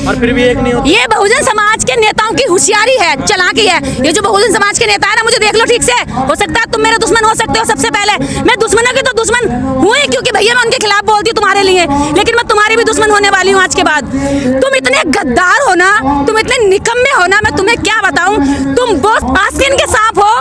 और फिर भी एक नहीं होता। ये बहुजन समाज के नेताओं की होशियारी है, चालाकी है। ये जो बहुजन समाज के नेता है ना, मुझे देख लो ठीक से, हो सकता है तुम मेरे दुश्मन हो सकते हो। सबसे पहले मैं दुश्मनों की तो दुश्मन हुई, क्योंकि भैया मैं उनके खिलाफ बोलती हूँ तुम्हारे लिए, लेकिन मैं तुम्हारी भी दुश्मन होने वाली हूँ आज के बाद। तुम इतने गद्दार हो ना, तुम इतने निकम्मे हो ना, मैं तुम्हें क्या बताऊं। तुम बहुत आस्तीन के सांप हो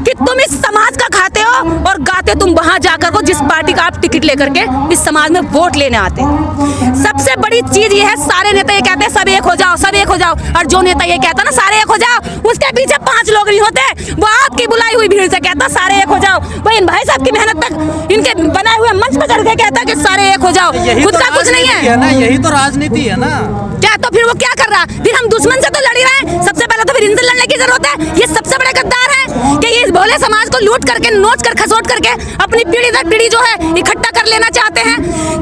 कि तुम इस समाज का खाते हो और गाते तुम वहां जाकर को जिस पार्टी का आप टिकट लेकर के इस समाज में वोट लेने आते हैं। सबसे बड़ी चीज ये है, सारे नेता ये कहते हैं सब एक हो जाओ, सब एक हो जाओ, और जो नेता ये कहता ना सारे एक हो जाओ, उसके पीछे 5 लोग नहीं होते, वो आपकी बुलाई हुई भीड़ से कहता सारे एक हो जाओ। भाई इन भाई साहब की मेहनत तक इनके बनाए हुए मंच पर चढ़ के कहता कि सारे एक हो जाओ, खुद का कुछ नहीं है ना। यही तो राजनीति है ना। क्या तो फिर वो क्या कर रहा है? फिर हम दुश्मन से तो लड़ ही रहे हैं, सबसे पहले तो फिर इनसे लड़ने की जरूरत है। ये सबसे बड़े गद्दार हैं कि ये इस भोले समाज को लूट करके, नोच कर, खसोट करके अपनी पीढ़ी दर पीढ़ी जो है इकट्ठा कर लेना चाहते हैं।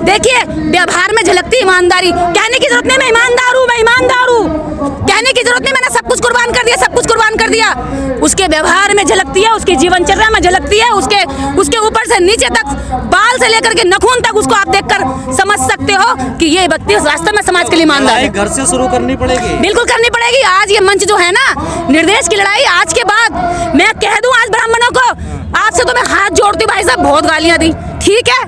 देखिए व्यवहार में झलकती ईमानदारी, कहने की जरूरत नहीं मैं ईमानदार हूँ, मैं ईमानदार हूँ, कहने की जरूरत नहीं मैंने सब कुछ कुर्बान कर दिया, सब कुछ कुर्बान कर दिया। उसके व्यवहार में झलकती है, उसकी जीवनचर्या में झलकती है, उसके ऊपर से नीचे तक, बाल से लेकर के नखून तक उसको आप देखकर समझ सकते हो कि ये व्यक्ति वास्तव में समाज के लिए ईमानदार है। घर से शुरू करनी पड़ेगी, बिल्कुल करनी पड़ेगी। आज ये मंच जो है ना, निर्देश की लड़ाई आज के बाद मैं कह दूं आज ब्राह्मणों को, आपसे तो मैं हाथ जोड़ती हूँ भाई साहब, बहुत गालियां दी, ठीक है,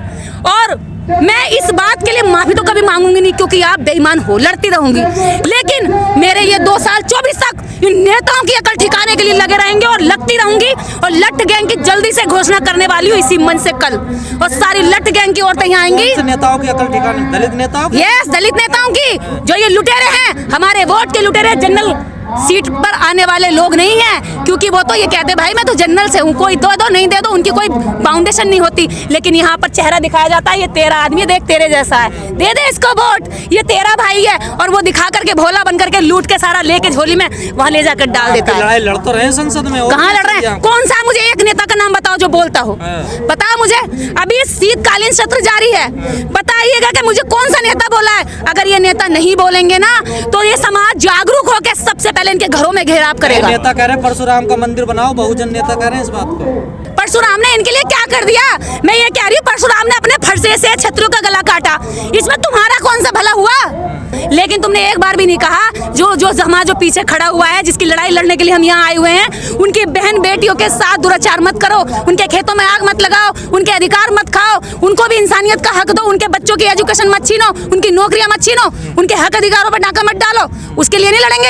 और मैं इस बात के लिए माफी तो कभी मांगूंगी नहीं, क्योंकि आप बेईमान हो, लड़ती रहूंगी, लेकिन मेरे ये 2 साल 24 तक इन नेताओं की अकल ठिकाने के लिए लगे रहेंगे और लगती रहूंगी। और लट गैंग की जल्दी से घोषणा करने वाली हूँ इसी मंच से कल, और सारी लट गैंग की औरतें यहाँ आएंगी। नेताओं की अकल ठिकाने? दलित नेताओं की? यस, दलित नेताओं की, जो ये लुटेरे हैं, हमारे वोट के लुटेरे, जनरल सीट पर आने वाले लोग नहीं हैं, क्योंकि वो तो ये कहते भाई मैं तो जनरल से हूँ, कोई दो नहीं दे दो, उनकी कोई फाउंडेशन नहीं होती। लेकिन यहाँ पर चेहरा दिखाया जाता है, ये तेरा आदमी देख तेरे जैसा है, दे दे इसको वोट, ये तेरा भाई है, और वो दिखा करके भोला बन करके लूट के सारा लेके झोली में वहाँ ले जाकर डाल देता है। लड़ाई लड़ तो रहे संसद में, कहाँ लड़ रहे हैं? कौन सा? मुझे एक नेता का नाम बताओ जो बोलता हो, बताओ मुझे। अभी शीतकालीन सत्र जारी है, बताइएगा कि मुझे कौन सा नेता बोला है। अगर ये नेता नहीं बोलेंगे ना, तो ये समाज जागरूक होकर सबसे पहले इनके घरों में घेराव करेगा। नेता कह रहे हैं परशुराम का मंदिर बनाओ, बहुजन नेता कह रहे हैं इस बात को। परशुराम ने इनके लिए क्या कर दिया? मैं ये कह रही हूँ, परशुराम ने अपने फरसे से क्षत्रियों का गला काटा, इसमें तुम्हारा कौन सा भला हुआ? लेकिन तुमने एक बार भी नहीं कहा जो समाज जो पीछे खड़ा हुआ है, जिसकी लड़ाई लड़ने के लिए हम यहाँ आए हुए हैं, उनकी बहन बेटियों के साथ दुराचार मत करो, उनके खेतों में आग मत लगाओ, उनके अधिकार मत खाओ, उनको भी इंसानियत का हक दो, उनके बच्चों की एजुकेशन मत छीनो, उनकी नौकरियां मत छीनो, उनके हक अधिकारों पर डाका मत डालो। उसके लिए नहीं लड़ेंगे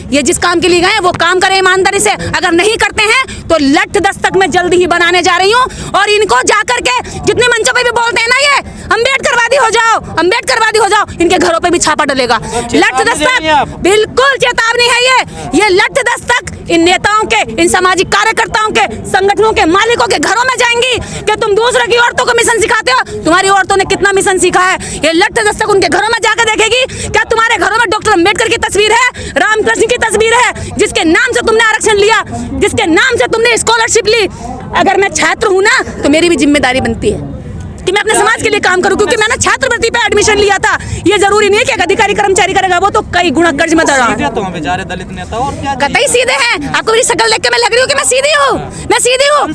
ये जिस काम के लिए गए वो काम करें ईमानदारी से। अगर नहीं करते हैं तो लठ दस्तक में जल्दी ही बनाने जा रही हूँ, और इनको जाकर के जितने मंचों पे भी बोलते हैं ना ये अम्बेडकरवादी हो जाओ, अम्बेडकरवादी हो जाओ, इनके घरों पे भी छापा डलेगा। लठ दस्तक बिल्कुल चेतावनी है ये लठ दस्तक इन नेताओं के, इन सामाजिक कार्यकर्ताओं के, संगठनों के मालिकों के घरों में जाएंगी कि तुम दूसरों की औरतों को मिशन सिखाते हो, तुम्हारी औरतों ने कितना मिशन सीखा है। ये लठ दस्तक उनके घरों में जाकर देखेगी। क्या तुम्हारे घरों में डॉक्टर अम्बेडकर की तस्वीर है, रामकृष्ण की तस्वीर है, जिसके नाम से तुमने आरक्षण लिया, जिसके नाम से तुमने स्कॉलरशिप ली? अगर मैं छात्र हूँ ना, तो मेरी भी जिम्मेदारी बनती है कि मैं अपने समाज के लिए काम करूं, क्योंकि मैंने छात्रवृत्ति पे एडमिशन लिया था। ये जरूरी नहीं है कि एक अधिकारी कर्मचारी करेगा, वो तो कई गुना कर्ज में दर रहा है। तो बेचारे दलित नेता और क्या कतई सीधे हैं। आपको मेरी शक्ल देख के मैं लग रही हूँ कि मैं सीधी हूँ, मैं सीधी हूँ,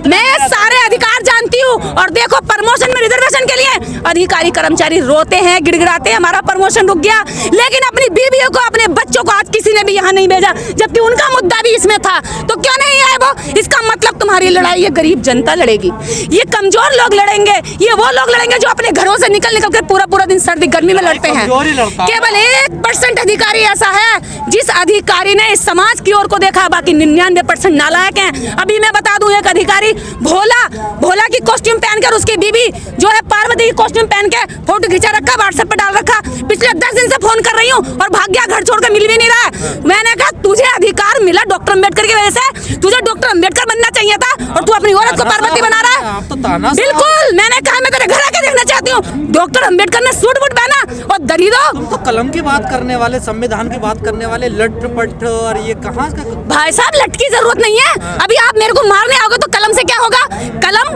मैं सारे अधिकार जानती हूँ। और देखो प्रमोशन में रिजर्वेशन के लिए अधिकारी कर्मचारी रोते हैं, गिड़गिड़ाते हैं, हमारा प्रमोशन रुक गया, लेकिन अपनी बीवियों को, अपने बच्चों को आज किसी ने भी यहाँ नहीं भेजा, जबकि उनका मुद्दा भी इसमें था। तो क्यों नहीं आए वो? इसका मतलब तुम्हारी लड़ाई ये गरीब जनता लड़ेगी, ये कमजोर लोग लड़ेंगे, ये वो लोग लड़ेंगे जो अपने घरों से निकल के पूरा दिन सर्दी गर्मी में लड़ते हैं। केवल 1% अधिकारी ऐसा है जिस अधिकारी ने इस समाज की ओर को देखा, बाकी 99% नालायक हैं। अभी मैं बता दूं, एक अधिकारी भोला की कॉस्ट्यूम पहनकर, उसकी बीबी जो है पार्वती की कॉस्ट्यूम पहन के फोटो खींचा रखा, व्हाट्सएप पे डाल रखा। पिछले 10 दिन से फोन कर रही हूँ और भाग गया, घर छोड़कर मिल भी नहीं रहा है। मैंने कहा तुझे अधिकार मिला डॉक्टर अम्बेडकर की वजह से, तुझे डॉक्टर अम्बेडकर बनना चाहिए था, और तू अपनी औरत को पार्वती बना रहा है। बिल्कुल, मैंने कहा मैं तेरे घर आके देखना चाहती हूँ। डॉक्टर अम्बेडकर ने सूट बूट पहना और दरिद्रों। तुम तो कलम की बात करने वाले, संविधान की बात करने वाले, लट-पट, और ये कहाँ का? भाई साहब लट की जरूरत नहीं है। अभी आप मेरे को मारने आओगे तो कलम से क्या होगा? कलम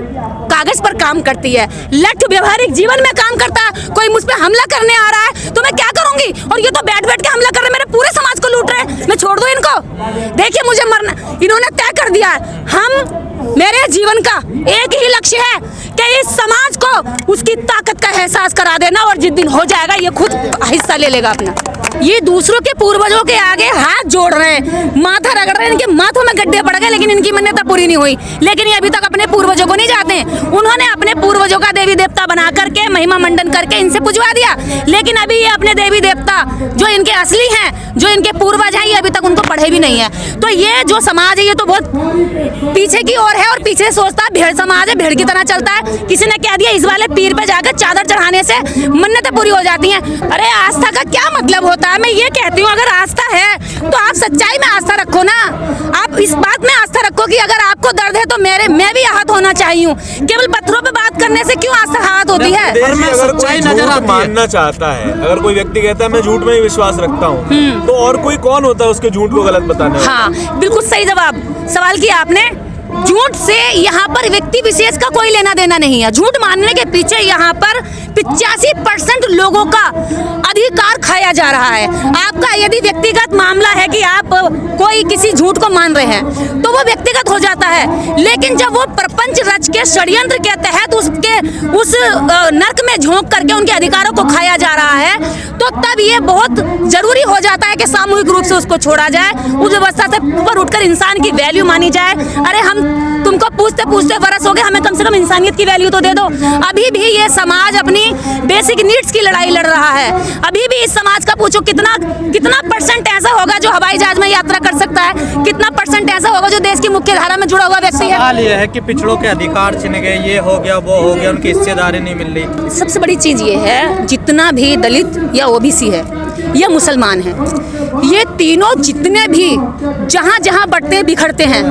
कागज पर काम करती है, लट व्यवहारिक जीवन में काम करता है। कोई मुझ पे हमला करने आ रहा है तो मैं क्या करूंगी? और ये तो बैठ के हमला कर रहे हैं, मेरे पूरे समाज को लूट रहे हैं, मैं छोड़ दूं इनको? देखिए मुझे मरना, इन्होंने तय कर दिया है। मेरे जीवन का एक ही लक्ष्य है कि इस समाज को उसकी ताकत का एहसास करा देना, और जिस दिन हो जाएगा ये खुद हिस्सा ले लेगा अपना। ये दूसरों के पूर्वजों के आगे हाथ जोड़ रहे हैं, माथा रगड़ रहे हैं, इनके माथों में गड्ढे पड़ गए, लेकिन इनकी मन्नतें पूरी नहीं हुई। लेकिन ये अभी तक अपने पूर्वजों को नहीं जाते हैं। उन्होंने अपने पूर्वजों का देवी देवता बना करके महिमा मंडन करके इनसे पुजवा दिया, लेकिन अभी ये अपने देवी देवता जो इनके असली हैं, जो इनके पूर्वज हैं, ये अभी तक उनको पढ़े भी नहीं है। तो ये जो समाज है ये तो बहुत पीछे की ओर है और पीछे सोचता है, भेड़ समाज है, भेड़ की तरह चलता है। किसी ने कह दिया इस वाले पीर पे जाकर चादर चढ़ाने से मन्नतें पूरी हो जाती हैं। अरे आस्था का क्या मतलब होता है? मैं ये कहती हूँ अगर आस्था है तो आप सच्चाई में आस्था रखो ना। आप इस बात में आस्था रखो कि अगर आपको दर्द है तो मैं भी आहत होना चाहिए हूँ। केवल पत्थरों पे बात करने से क्यों आस्था आहत होती है? अगर कोई झूठ मानना चाहता है, अगर कोई व्यक्ति कहता है मैं झूठ में ही विश्वास रखता हूँ, तो और कोई कौन होता है उसके झूठ को गलत बताने वाला? हाँ, बिल्कुल सही सवाल किया आपने। झूठ से यहाँ पर व्यक्ति विशेष का कोई लेना देना नहीं है। झूठ मानने के पीछे यहाँ पर 85% लोगों का अधिकार खाया जा रहा है। आपका यदि व्यक्तिगत मामला है कि आप कोई किसी झूठ को मान रहे हैं तो वो व्यक्तिगत हो जाता है, लेकिन जब वो प्रपंच रच के षड्यंत्र के तहत उस नर्क में झोंक करके उनके अधिकारों को खाया जा रहा है, तो तब ये बहुत जरूरी हो जाता है कि सामूहिक रूप से उसको छोड़ा जाए, उस व्यवस्था से ऊपर उठकर इंसान की वैल्यू मानी जाए। अरे हम तुमको पूछते पूछते बरस हो गए, हमें कम से कम इंसानियत की वैल्यू तो दे दो। अभी भी ये समाज अपनी बेसिक नीड्स की लड़ाई लड़ रहा है। अभी भी इस समाज का पूछो कितना परसेंट ऐसा होगा जो हवाई जहाज में यात्रा कर सकता है, कितना परसेंट ऐसा होगा जो देश की मुख्य धारा में जुड़ा हुआ व्यक्ति है। सवाल ये है कि पिछड़ों के अधिकार छिन गए, ये हो गया वो हो गया, उनकी हिस्सेदारी नहीं मिल रही। सबसे बड़ी चीज ये है, जितना भी दलित या ओबीसी है या मुसलमान है, ये तीनों जितने भी जहाँ जहाँ बटते बिखरते हैं,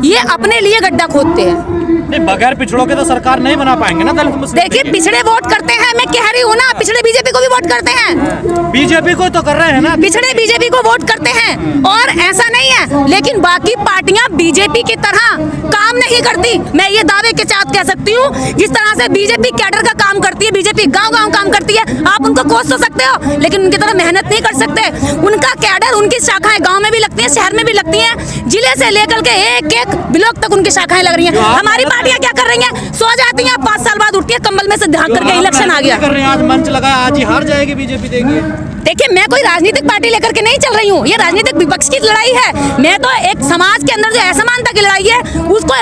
ये अपने लिए गड्ढा खोदते हैं। नहीं, बगैर पिछड़ों के तो सरकार नहीं बना पाएंगे ना दलित मुस्लिम। देखिए पिछड़े वोट करते हैं, मैं कह रही हूँ ना, पिछड़े बीजेपी को भी वोट करते हैं। बीजेपी को तो कर रहे हैं ना, पिछड़े बीजेपी को वोट करते हैं, और ऐसा नहीं है लेकिन बाकी पार्टियां बीजेपी की तरह काम नहीं करती। मैं ये दावे के साथ कह सकती हूँ, जिस तरह से बीजेपी कैडर का काम करती है, बीजेपी गांव-गांव काम करती है, आप उनको कोस तो सकते हो लेकिन उनकी तरह मेहनत नहीं कर सकते। उनका कैडर, उनकी शाखाएं गांव में भी लगती हैं, शहर में भी लगती हैं, जिले से लेकर के एक ब्लॉक तक उनकी शाखाएं लग रही हैं। हमारी पार्टियां क्या कर रही हैं? सो जाती हैं, 5 साल बाद उठती है कंबल में से ढांक करके इलेक्शन आ गया। आज मंच लगाया, आज ही हार जाएगी बीजेपी, देखिए। देखिए मैं कोई राजनीतिक पार्टी लेकर के नहीं चल रही हूँ, ये राजनीतिक विपक्ष की लड़ाई है। मैं तो एक समाज के अंदर जो असमानता की लड़ाई है,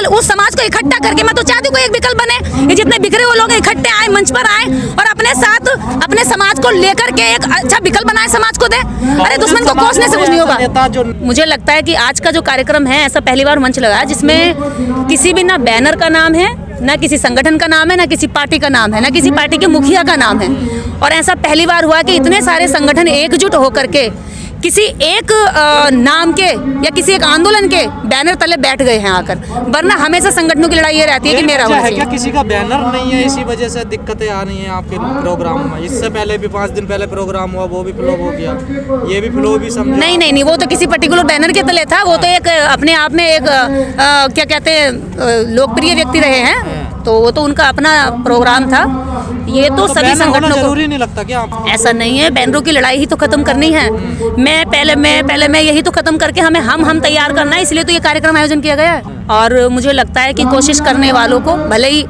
उस समाज को इकट्ठा करके मैं तो चाहती हूँ कोई एक विकल्प बने। ये जितने बिखरे हुए लोग इकट्ठे आए, मंच पर आए और अपने साथ अपने समाज को लेकर के एक अच्छा विकल्प बनाए, समाज को दे। अरे दुश्मन को कोसने से कुछ नहीं होगा। मुझे लगता है कि आज का जो कार्यक्रम है, ऐसा पहली बार मंच लगा जिसमें किसी भी ना बैनर का नाम है, ना किसी संगठन का नाम है, ना किसी पार्टी का नाम है, ना किसी पार्टी के मुखिया का नाम है। और ऐसा पहली बार हुआ कि इतने सारे संगठन एकजुट होकर के किसी एक नाम के या किसी एक आंदोलन के बैनर तले बैठ गए हैं आकर। वरना हमेशा संगठनों की लड़ाई ये रहती है कि मेरा होना चाहिए। क्या किसी का बैनर नहीं है, इसी वजह से दिक्कतें आ रही हैं आपके प्रोग्राम में? इससे पहले भी 5 दिन पहले प्रोग्राम हुआ, वो भी फ्लॉप हो गया, ये भी फ्लॉप भी समझो। नहीं, वो तो किसी पर्टिकुलर बैनर के तले था। वो तो एक अपने आप में एक क्या कहते हैं, लोकप्रिय व्यक्ति रहे हैं, तो वो तो उनका अपना प्रोग्राम था। ये तो सभी संगठनों को जरूरी नहीं लगता क्या? ऐसा नहीं है, बैनरों की लड़ाई ही तो खत्म करनी है। मैं यही तो खत्म करके हम तैयार करना है, इसलिए तो ये कार्यक्रम आयोजन किया गया है। और मुझे लगता है कि कोशिश करने वालों को भले ही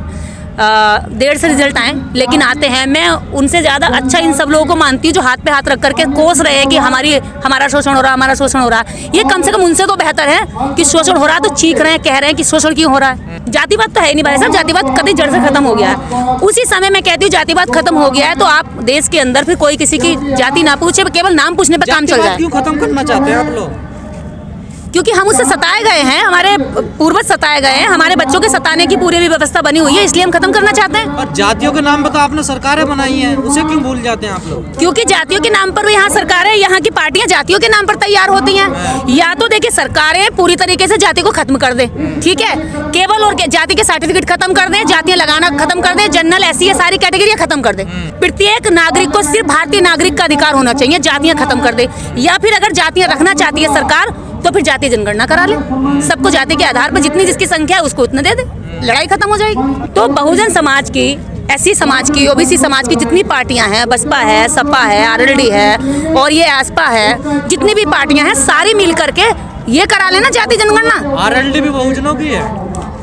देर से रिजल्ट आए, लेकिन आते हैं। मैं उनसे ज़्यादा अच्छा इन सब लोगों को मानती हूँ जो हाथ पे हाथ रख करके कोस रहे हैं कि हमारा शोषण हो रहा है, हमारा शोषण हो रहा है। ये कम से कम उनसे तो बेहतर है कि शोषण हो रहा है तो चीख रहे हैं, कह रहे हैं कि शोषण क्यों हो रहा है। जातिवाद तो है नहीं भाई साहब, जातिवाद कभी जड़ से खत्म हो गया है। उसी समय मैं कहती हूँ जातिवाद खत्म हो गया है तो आप देश के अंदर फिर कोई किसी की जाति ना पूछे, केवल नाम पूछने पर काम चल जाए। क्यों खत्म करना चाहते हैं आप लोग? क्योंकि हम उससे सताए गए हैं, हमारे पूर्वज सताए गए हैं, हमारे बच्चों के सताने की पूरी भी व्यवस्था बनी हुई है, इसलिए हम खत्म करना चाहते हैं। और जातियों के नाम पर तो आपने सरकारें बनाई हैं, उसे क्यों भूल जाते हैं आप लोग? क्योंकि जातियों के नाम पर भी यहाँ सरकारें, यहाँ की पार्टियां जातियों के नाम पर तैयार होती हैं। या तो देखिए सरकारें पूरी तरीके से जाति को खत्म कर दे, ठीक है, केवल और जाति के सर्टिफिकेट खत्म कर दे, जातियां लगाना खत्म कर दे, जनरल SC सारी कैटेगरियां खत्म कर दे। प्रत्येक नागरिक को सिर्फ भारतीय नागरिक का अधिकार होना चाहिए, जातियां खत्म कर दे। या फिर अगर जातियां रखना चाहती है सरकार तो फिर जातीय जनगणना करा ले, सबको जाति के आधार पर जितनी जिसकी संख्या है उसको उतना दे दे, लड़ाई खत्म हो जाएगी। तो बहुजन समाज की, SC समाज की, OBC समाज की जितनी पार्टियां हैं, बसपा है, सपा है, RLD है और ये ASPA है, जितनी भी पार्टियां हैं सारी मिल करके ये करा लेना जाति जनगणना। RLD भी बहुजनों की है?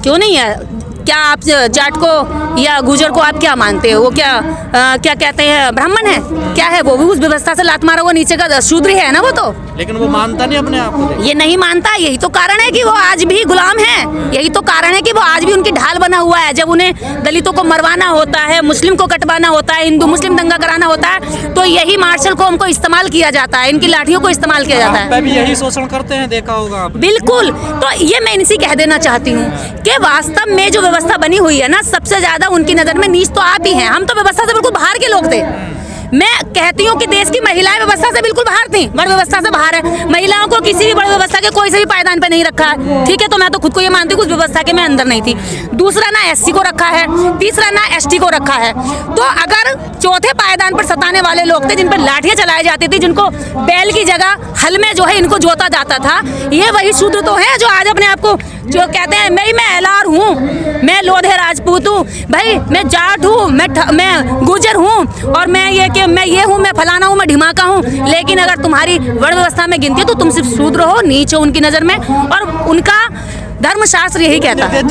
क्यों नहीं है? क्या आप जाट को या गुजर को आप क्या मानते हो? वो क्या कहते हैं, ब्राह्मण है क्या है? वो भी उस व्यवस्था से लात मारा हुआ नीचे का शूद्र ही है ना वो तो। लेकिन वो मानता नहीं अपने आप को। ये नहीं मानता, यही तो कारण है कि वो आज भी गुलाम है। यही तो कारण है कि वो आज भी उनकी ढाल बना हुआ है। जब उन्हें दलितों को मरवाना होता है, मुस्लिम को कटवाना होता है, हिंदू मुस्लिम दंगा कराना होता है, तो यही मार्शल को हमको इस्तेमाल किया जाता है, इनकी लाठियों को इस्तेमाल किया जाता है। भी यही शोषण करते हैं, देखा होगा आप। बिल्कुल। तो ये मैं इनसे कह देना चाहती हूँ कि वास्तव में जो व्यवस्था बनी हुई है ना, सबसे ज्यादा उनकी नजर में नीच तो आप ही हैं। हम तो व्यवस्था से बिल्कुल बाहर के लोग थे। मैं कहती हूँ कि देश की महिलाएं व्यवस्था से बिल्कुल बाहर थी, वर्ण व्यवस्था से बाहर है। महिलाओं को किसी भी बड़ी व्यवस्था के कोई से भी पायदान पे नहीं रखा है, ठीक है। तो मैं तो खुद को ये मानती हूँ उस व्यवस्था के मैं अंदर नहीं थी। दूसरा, ना एससी को रखा है, तीसरा ना एसटी को रखा है। तो अगर चौथे पायदान पर सताने वाले लोग थे, जिन पर लाठियां चलाई जाती थी, जिनको बैल की जगह हल में जो है इनको जोता जाता था, ये वही शूद्र तो है जो आज अपने आप को जो कहते हैं मैं एलार हूँ, मैं लोधे राजपूत हूँ, भाई मैं जाट हूँ, मैं गुजर हूँ, और मैं ये हूँ, मैं फलाना हूँ, मैं ढिमाका हूँ। लेकिन अगर तुम्हारी वर्ण व्यवस्था में गिनती है तो तुम सिर्फ शूद्र हो, नीच हो उनकी नजर में, और उनका धर्मशास्त्र यही कहता है।